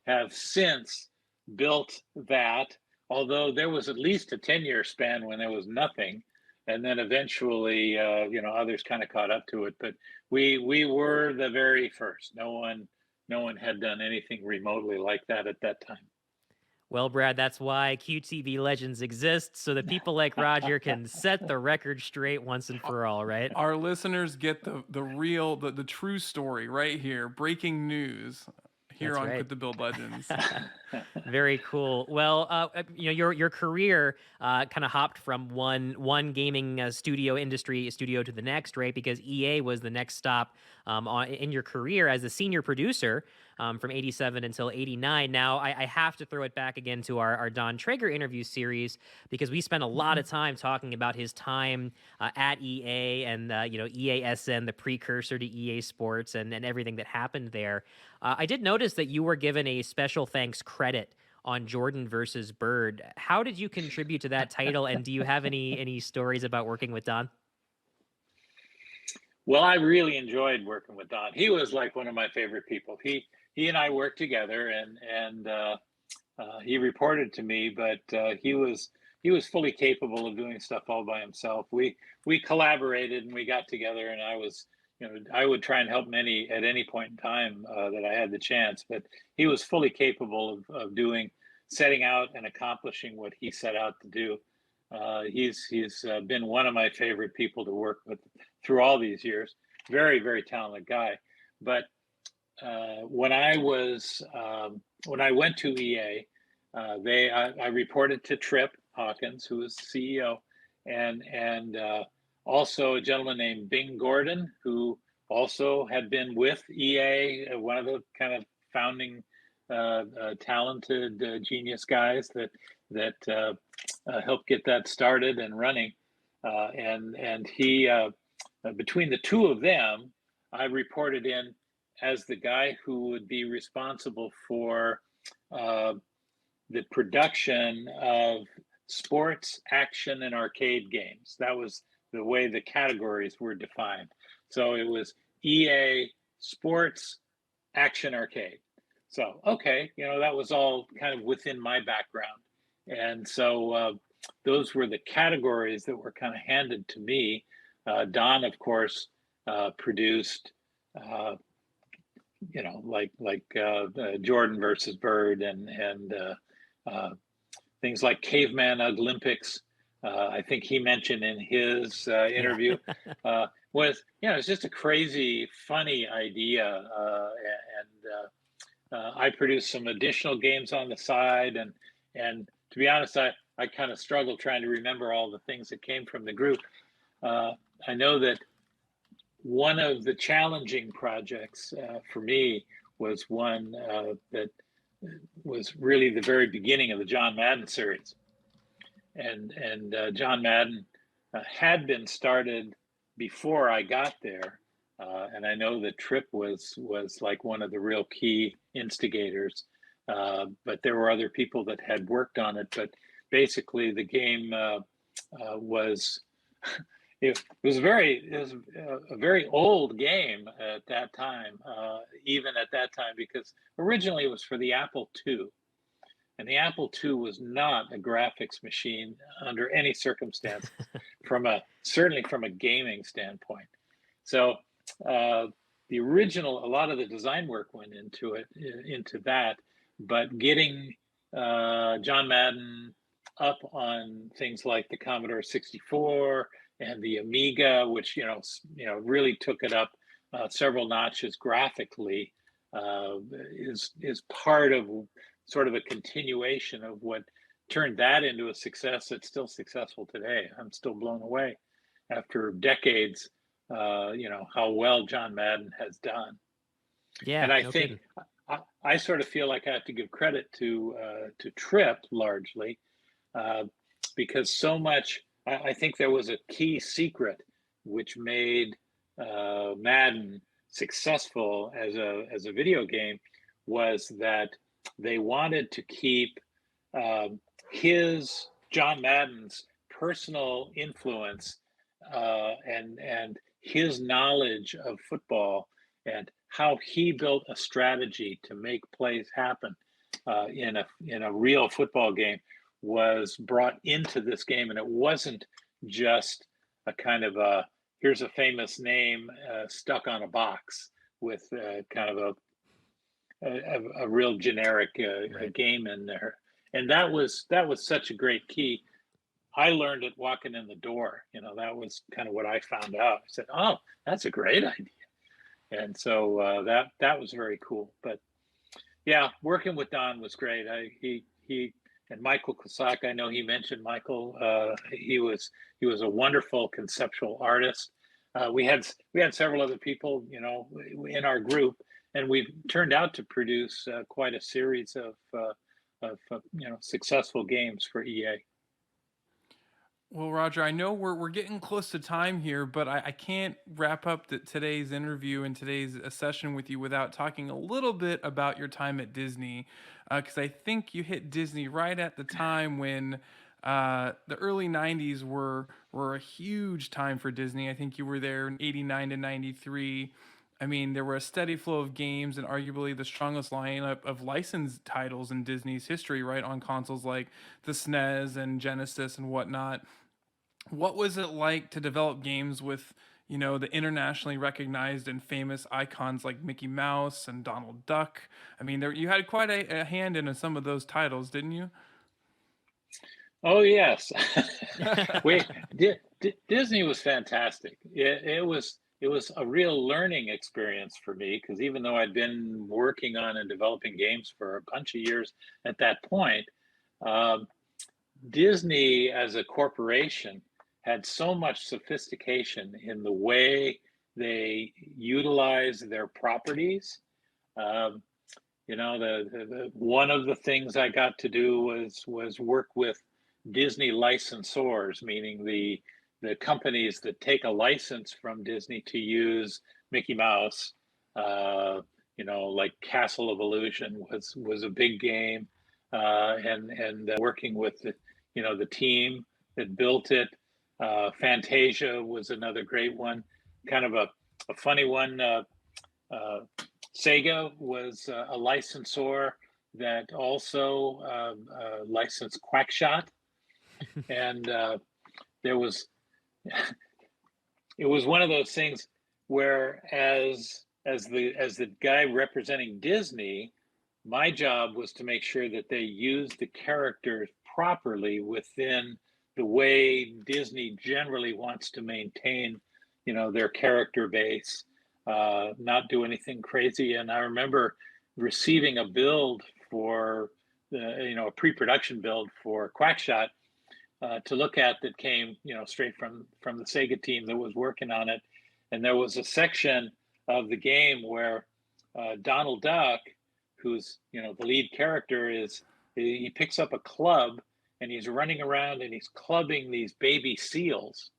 have since built that, although there was at least a 10-year span when there was nothing, and then eventually others kind of caught up to it. But we were the very first. No one had done anything remotely like that at that time.
Well, Brad, that's why QTV Legends exists, so that people like Roger can set the record straight once and for all, right?
Our listeners get the real, the true story right here. Breaking news here on Quit the Build Legends.
Very cool. Well, your career kind of hopped from one gaming studio to the next, right? Because EA was the next stop in your career as a senior producer from 87 until 89. Now, I have to throw it back again to our Don Traeger interview series, because we spent a lot of time talking about his time at EA and EASN, the precursor to EA Sports, and everything that happened there. I did notice that you were given a special thanks credit on Jordan versus Bird. How did you contribute to that title, and do you have any stories about working with Don?
Well, I really enjoyed working with Don. He was like one of my favorite people. He and I worked together, and he reported to me, but he was fully capable of doing stuff all by himself. We collaborated and we got together, and I would try and help at any point in time that I had the chance, but he was fully capable of setting out and accomplishing what he set out to do. He's been one of my favorite people to work with through all these years. Very, very talented guy. But when I went to EA, I reported to Trip Hawkins, who was the CEO, and also a gentleman named Bing Gordon, who also had been with EA, one of the kind of founding talented genius guys that helped get that started and running. And he, between the two of them, I reported in as the guy who would be responsible for the production of sports, action, and arcade games. That was the way the categories were defined. So it was EA, sports, action, arcade. So, okay, that was all kind of within my background. And so those were the categories that were kind of handed to me. Don, of course, produced, Jordan versus Bird and things like Caveman Olympics. I think he mentioned in his interview it's just a crazy, funny idea. I produced some additional games on the side, and to be honest, I kind of struggled trying to remember all the things that came from the group. I know that one of the challenging projects for me was one that was really the very beginning of the John Madden series. and John Madden had been started before I got there, and I know that Trip was like one of the real key instigators, but there were other people that had worked on it. But basically, the game was it was a very old game at that time, even at that time, because originally it was for the Apple II. And the Apple II was not a graphics machine under any circumstance, certainly from a gaming standpoint. So the original, a lot of the design work went into that, but getting John Madden up on things like the Commodore 64 and the Amiga, which really took it up several notches graphically, is part of sort of a continuation of what turned that into a success that's still successful today. I'm still blown away after decades, how well John Madden has done.
Yeah,
and I
no
think
kidding.
I sort of feel like I have to give credit to Trip largely, because so much. I think there was a key secret which made Madden successful as a video game, was that they wanted to keep John Madden's personal influence and his knowledge of football and how he built a strategy to make plays happen in a real football game was brought into this game. And it wasn't just a kind of here's a famous name stuck on a box with kind of a real generic game in there. And that was such a great key. I learned it walking in the door. That was kind of what I found out. I said, "Oh, that's a great idea." And so that was very cool. But yeah, working with Don was great. He and Michael Kosak, I know he mentioned Michael. He was a wonderful conceptual artist. We had several other people, in our group, and we've turned out to produce quite a series of successful games for EA.
Well, Roger, I know we're getting close to time here, but I can't wrap up today's interview and today's session with you without talking a little bit about your time at Disney, because I think you hit Disney right at the time when the early '90s were a huge time for Disney. I think you were there in '89 to '93. I mean, there were a steady flow of games and arguably the strongest lineup of licensed titles in Disney's history, right, on consoles like the SNES and Genesis and whatnot. What was it like to develop games with, the internationally recognized and famous icons like Mickey Mouse and Donald Duck? I mean, you had quite a hand in some of those titles, didn't you?
Oh yes, Disney was fantastic. It was a real learning experience for me, because even though I'd been working on and developing games for a bunch of years at that point, Disney as a corporation had so much sophistication in the way they utilize their properties. One of the things I got to do was work with Disney licensors, meaning the companies that take a license from Disney to use Mickey Mouse. Like Castle of Illusion was a big game, and working with the team that built it. Fantasia was another great one. Kind of a funny one. Sega was a licensor that also licensed Quackshot, and it was one of those things where, as the guy representing Disney, my job was to make sure that they used the characters properly within the way Disney generally wants to maintain, their character base, not do anything crazy. And I remember receiving a build for a pre-production build for Quackshot to look at, that came, straight from the Sega team that was working on it. And there was a section of the game where Donald Duck, who's, the lead character, he picks up a club and he's running around and he's clubbing these baby seals.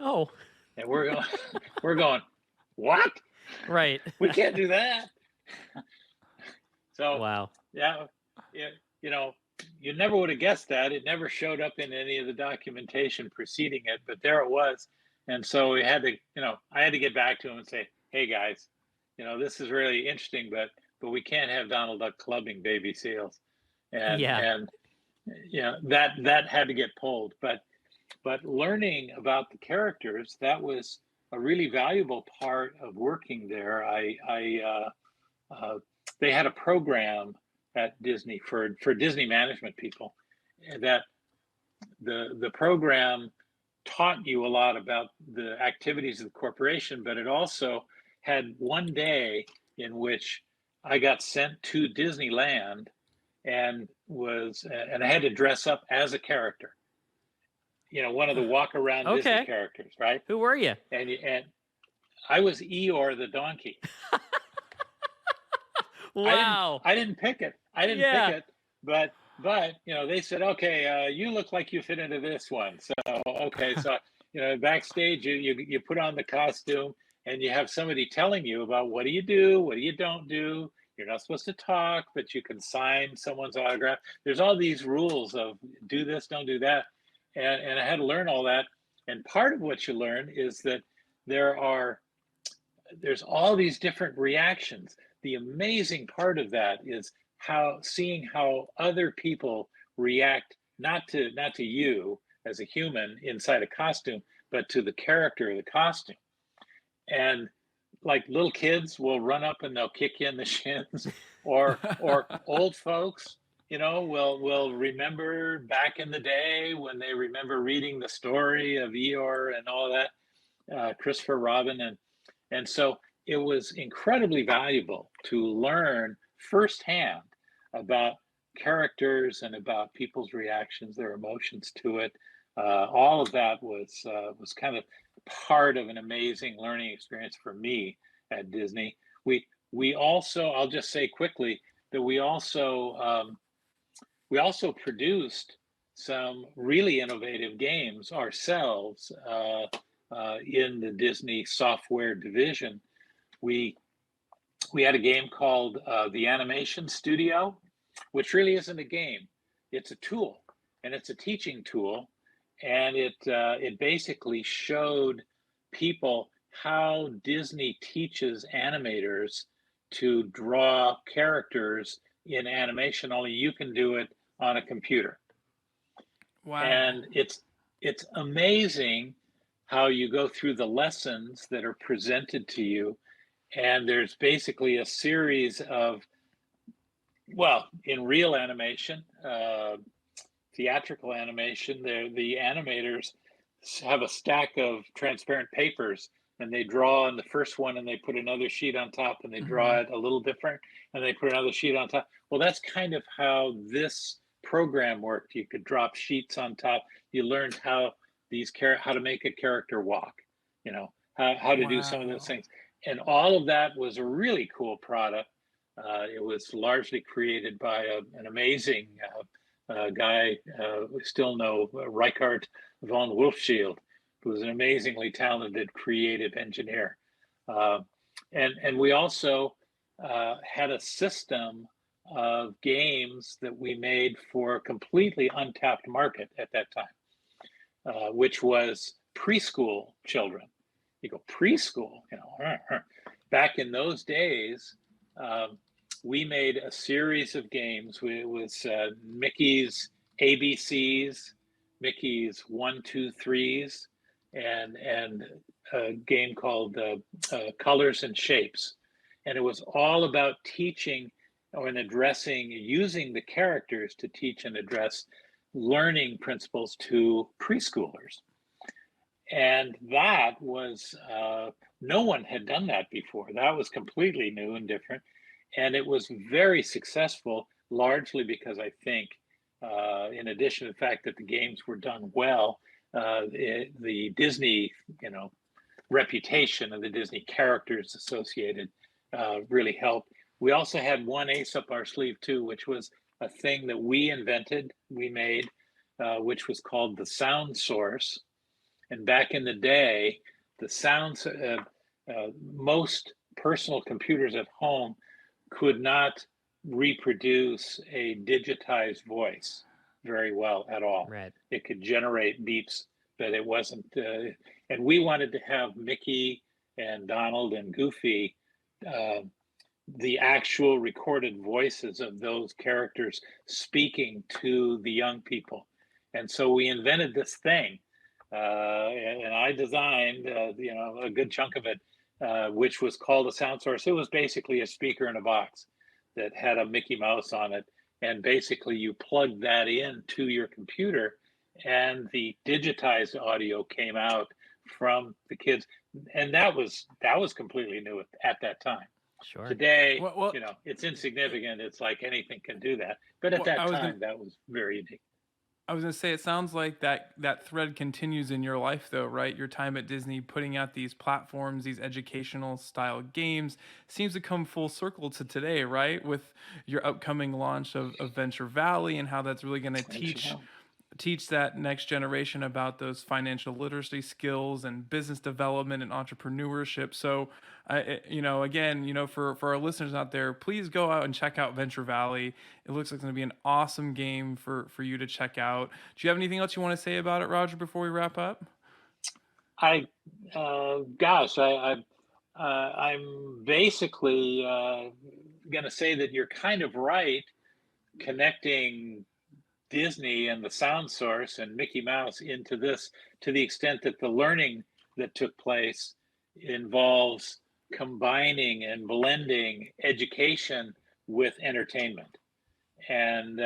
Oh,
And we're going, we're going, what?
right.
We can't do that. So
Wow.
yeah, you know, you never would have guessed that. It never showed up in any of the documentation preceding it, but there it was. And so we had to, I had to get back to him and say, hey guys, this is really interesting, but we can't have Donald Duck clubbing baby seals. And
Yeah.
and that had to get pulled. But learning about the characters, that was a really valuable part of working there. They had a program at Disney for Disney management people that the program taught you a lot about the activities of the corporation, but it also had one day in which I got sent to Disneyland and I had to dress up as a character. One of the walk around Disney characters, right?
Who were you?
And I was Eeyore the donkey.
Wow.
I didn't pick it. Pick it, but they said, okay, you look like you fit into this one. So okay, so backstage you put on the costume and you have somebody telling you about what do you do, what do you don't do. You're not supposed to talk, but you can sign someone's autograph. There's all these rules of do this, don't do that, and I had to learn all that. And part of what you learn is that there's all these different reactions. The amazing part of that is seeing how other people react, not to you as a human inside a costume, but to the character of the costume. And like little kids will run up and they'll kick you in the shins, or old folks, will remember back in the day when they remember reading the story of Eeyore and all that, Christopher Robin, and so it was incredibly valuable to learn firsthand about characters and about people's reactions, their emotions to it. All of that was kind of part of an amazing learning experience for me at Disney. We also, I'll just say quickly that we also produced some really innovative games ourselves in the Disney software division. We had a game called the Animation Studio, which really isn't a game. It's a tool, and it's a teaching tool, and it basically showed people how Disney teaches animators to draw characters in animation, only you can do it on a computer.
Wow.
And it's amazing how you go through the lessons that are presented to you. And there's basically a series of, in real animation, theatrical animation, the animators have a stack of transparent papers, and they draw on the first one and they put another sheet on top, and they draw it a little different and they put another sheet on top. Well, that's kind of how this program worked. You could drop sheets on top. You learned how to make a character walk, how to do some of those things. And all of that was a really cool product. It was largely created by an amazing guy we still know, Reichard von Wolfschild, who was an amazingly talented creative engineer. And we also had a system of games that we made for a completely untapped market at that time, which was preschool children. You go preschool, back in those days, we made a series of games. It was Mickey's ABCs, Mickey's 1, 2, 3s, and a game called Colors and Shapes. And it was all about teaching and addressing, using the characters to teach and address learning principles to preschoolers. And that was, no one had done that before. That was completely new and different. And it was very successful, largely because I think, in addition to the fact that the games were done well, the Disney, reputation of the Disney characters associated really helped. We also had one ace up our sleeve too, which was a thing that we invented, we made, which was called the sound source. And back in the day, the sounds, most personal computers at home could not reproduce a digitized voice very well at all.
Right.
It could generate beeps, but it wasn't. And we wanted to have Mickey and Donald and Goofy, the actual recorded voices of those characters speaking to the young people. And so we invented this thing, and I designed, a good chunk of it, which was called a sound source. It was basically a speaker in a box that had a Mickey Mouse on it, and basically you plugged that into your computer, and the digitized audio came out from the kids, and that was completely new at that time.
Sure.
Today, it's insignificant. It's like anything can do that, but at that time, that was very unique.
I was going to say, it sounds like that thread continues in your life, though, right? Your time at Disney, putting out these platforms, these educational style games, seems to come full circle to today, right? With your upcoming launch of Venture Valley, and how that's really going to teach that next generation about those financial literacy skills and business development and entrepreneurship. So, for our listeners out there, please go out and check out Venture Valley. It looks like it's going to be an awesome game for you to check out. Do you have anything else you want to say about it, Roger, before we wrap up?
I'm basically going to say that you're kind of right, connecting Disney and the sound source and Mickey Mouse into this, to the extent that the learning that took place involves combining and blending education with entertainment. And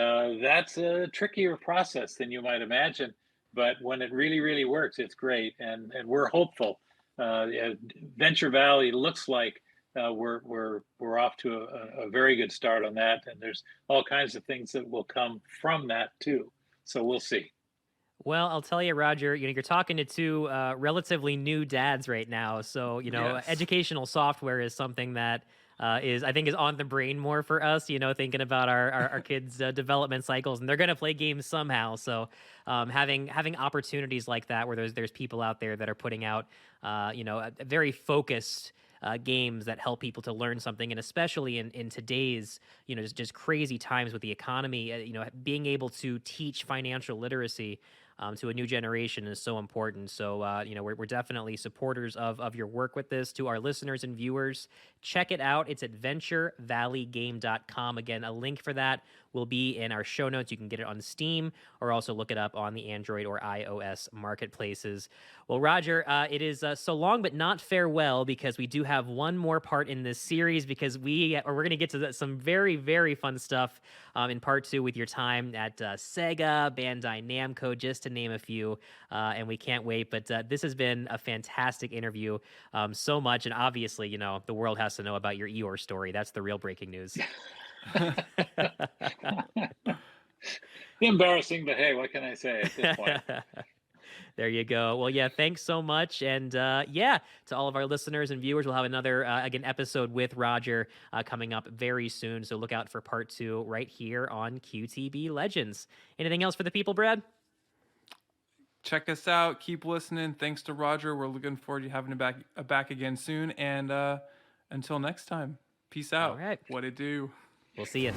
that's a trickier process than you might imagine. But when it really, really works, it's great. And we're hopeful. Venture Valley looks like we're off to a very good start on that, and there's all kinds of things that will come from that too. So we'll see.
Well, I'll tell you, Roger, you're talking to two relatively new dads right now. So,
Yes.
Educational software is something that is on the brain more for us, thinking about our kids' development cycles, and they're going to play games somehow. So having opportunities like that, where there's people out there that are putting out, a very focused games that help people to learn something, and especially in today's just crazy times with the economy, being able to teach financial literacy to a new generation is so important. So we're definitely supporters of your work with this. To our listeners and viewers, check it out. It's at venturevalleygame.com. Again, a link for that will be in our show notes. You can get it on Steam, or also look it up on the Android or iOS marketplaces. Well, Roger, it is so long but not farewell, because we do have one more part in this series, because we're going to get to some very, very fun stuff in part 2 with your time at Sega, Bandai Namco, just to name a few, and we can't wait. But this has been a fantastic interview, so much, and obviously, the world has to know about your Eeyore story. That's the real breaking news.
Embarrassing, but hey, what can I say at this point?
There you go. Well, yeah, thanks so much. And to all of our listeners and viewers, we'll have another, episode with Roger coming up very soon. So look out for part 2 right here on QTB Legends. Anything else for the people, Brad?
Check us out. Keep listening. Thanks to Roger. We're looking forward to having him back again soon. And until next time, peace out.
All right.
What it do?
We'll see you.